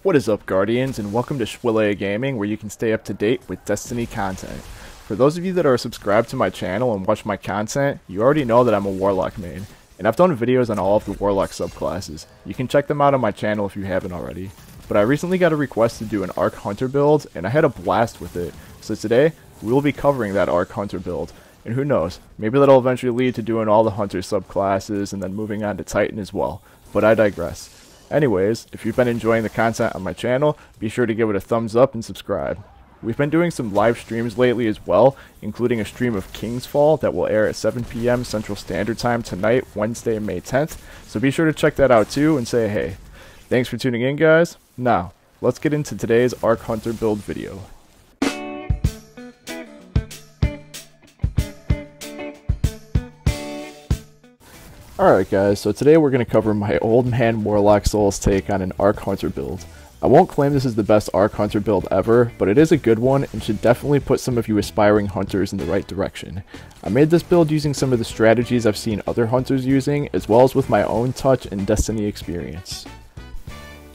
What is up, Guardians, and welcome to Shwilea Gaming, where you can stay up to date with Destiny content. For those of you that are subscribed to my channel and watch my content, you already know that I'm a Warlock main, and I've done videos on all of the Warlock subclasses. You can check them out on my channel if you haven't already. But I recently got a request to do an Arc Hunter build, and I had a blast with it. So today, we will be covering that Arc Hunter build. And who knows, maybe that'll eventually lead to doing all the Hunter subclasses and then moving on to Titan as well. But I digress. Anyways, if you've been enjoying the content on my channel, be sure to give it a thumbs up and subscribe. We've been doing some live streams lately as well, including a stream of Kingsfall that will air at 7 PM Central Standard Time tonight, Wednesday, May 10th, so be sure to check that out too and say hey. Thanks for tuning in, guys. Now, let's get into today's Arc Hunter build video. Alright guys, so today we're going to cover my Old Man Warlock Souls take on an Arc Hunter build. I won't claim this is the best Arc Hunter build ever, but it is a good one and should definitely put some of you aspiring hunters in the right direction. I made this build using some of the strategies I've seen other hunters using, as well as with my own touch and Destiny experience.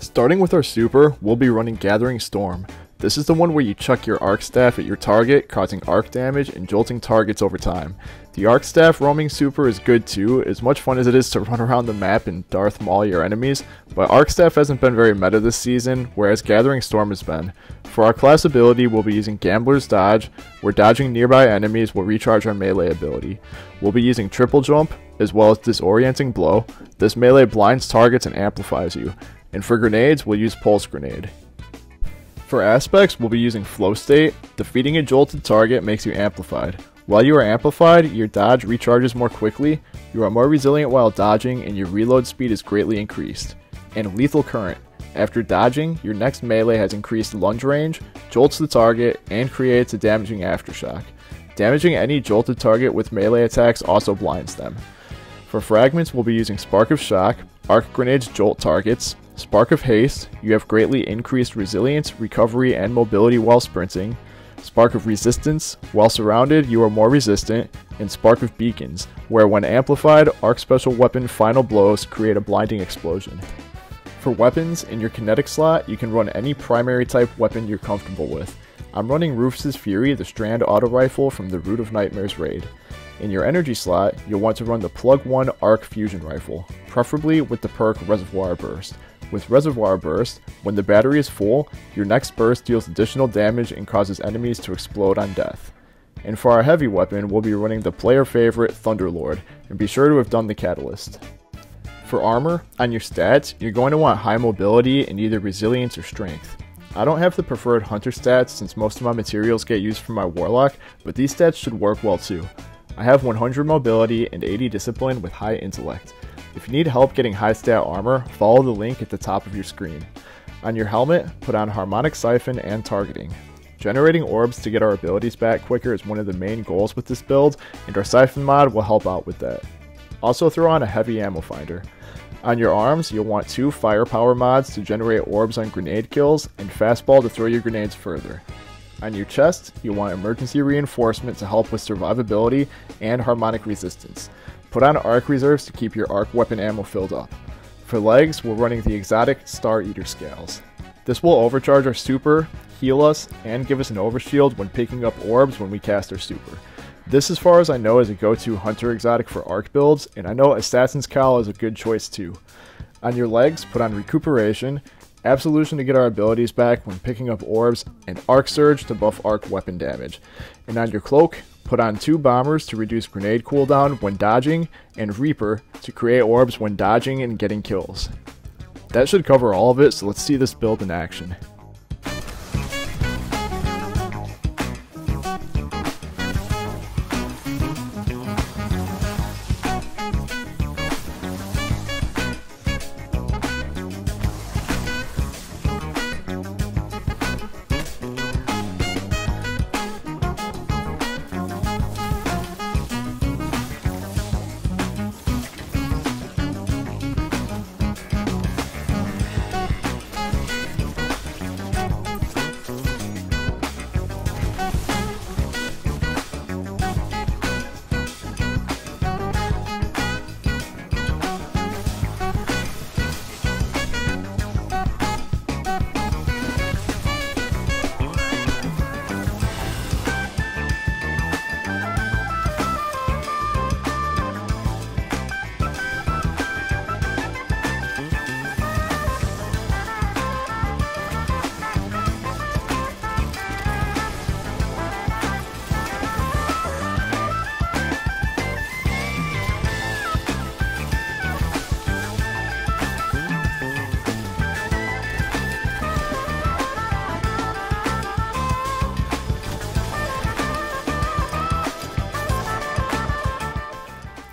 Starting with our super, we'll be running Gathering Storm. This is the one where you chuck your Arc Staff at your target, causing arc damage and jolting targets over time. The Arc Staff roaming super is good too, as much fun as it is to run around the map and Darth Maul your enemies, but Arc Staff hasn't been very meta this season, whereas Gathering Storm has been. For our class ability, we'll be using Gambler's Dodge, where dodging nearby enemies will recharge our melee ability. We'll be using Triple Jump, as well as Disorienting Blow. This melee blinds targets and amplifies you. And for grenades, we'll use Pulse Grenade. For aspects, we'll be using Flow State. Defeating a jolted target makes you amplified. While you are amplified, your dodge recharges more quickly, you are more resilient while dodging, and your reload speed is greatly increased. And Lethal Current. After dodging, your next melee has increased lunge range, jolts the target, and creates a damaging aftershock. Damaging any jolted target with melee attacks also blinds them. For fragments, we'll be using Spark of Shock. Arc Grenades jolt targets. Spark of Haste, you have greatly increased resilience, recovery, and mobility while sprinting. Spark of Resistance, while surrounded, you are more resistant. And Spark of Beacons, where when amplified, Arc Special Weapon Final Blows create a blinding explosion. For weapons, in your kinetic slot, you can run any primary type weapon you're comfortable with. I'm running Rufus' Fury, the Strand Auto Rifle from the Root of Nightmares raid. In your energy slot, you'll want to run the Plug 1 Arc Fusion Rifle, preferably with the perk Reservoir Burst. With Reservoir Burst, when the battery is full, your next burst deals additional damage and causes enemies to explode on death. And for our heavy weapon, we'll be running the player favorite Thunderlord, and be sure to have done the Catalyst. For armor, on your stats, you're going to want high mobility and either resilience or strength. I don't have the preferred hunter stats since most of my materials get used for my Warlock, but these stats should work well too. I have 100 mobility and 80 discipline with high intellect. If you need help getting high stat armor, follow the link at the top of your screen. On your helmet, put on Harmonic Siphon and Targeting. Generating orbs to get our abilities back quicker is one of the main goals with this build, and our Siphon mod will help out with that. Also throw on a Heavy Ammo Finder. On your arms, you'll want 2 Firepower mods to generate orbs on grenade kills, and Fastball to throw your grenades further. On your chest, you'll want Emergency Reinforcement to help with survivability and harmonic resistance. Put on Arc Reserves to keep your arc weapon ammo filled up. For legs, we're running the exotic Star Eater Scales. This will overcharge our super, heal us, and give us an overshield when picking up orbs when we cast our super. This, as far as I know, is a go-to hunter exotic for arc builds, and I know Assassin's Cowl is a good choice too. On your legs, put on Recuperation, Absolution to get our abilities back when picking up orbs, and Arc Surge to buff arc weapon damage. And on your cloak, put on 2 Bombers to reduce grenade cooldown when dodging, and Reaper to create orbs when dodging and getting kills. That should cover all of it, so let's see this build in action.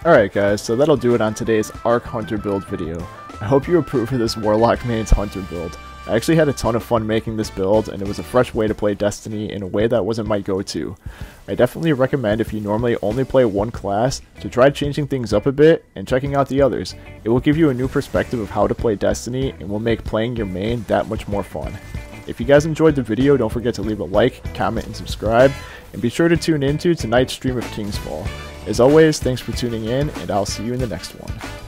Alright guys, so that'll do it on today's Arc Hunter build video. I hope you approve of this Warlock Mains Hunter build. I actually had a ton of fun making this build, and it was a fresh way to play Destiny in a way that wasn't my go-to. I definitely recommend, if you normally only play one class, to try changing things up a bit and checking out the others. It will give you a new perspective of how to play Destiny and will make playing your main that much more fun. If you guys enjoyed the video, don't forget to leave a like, comment, and subscribe, and be sure to tune into tonight's stream of Kingsfall. As always, thanks for tuning in, and I'll see you in the next one.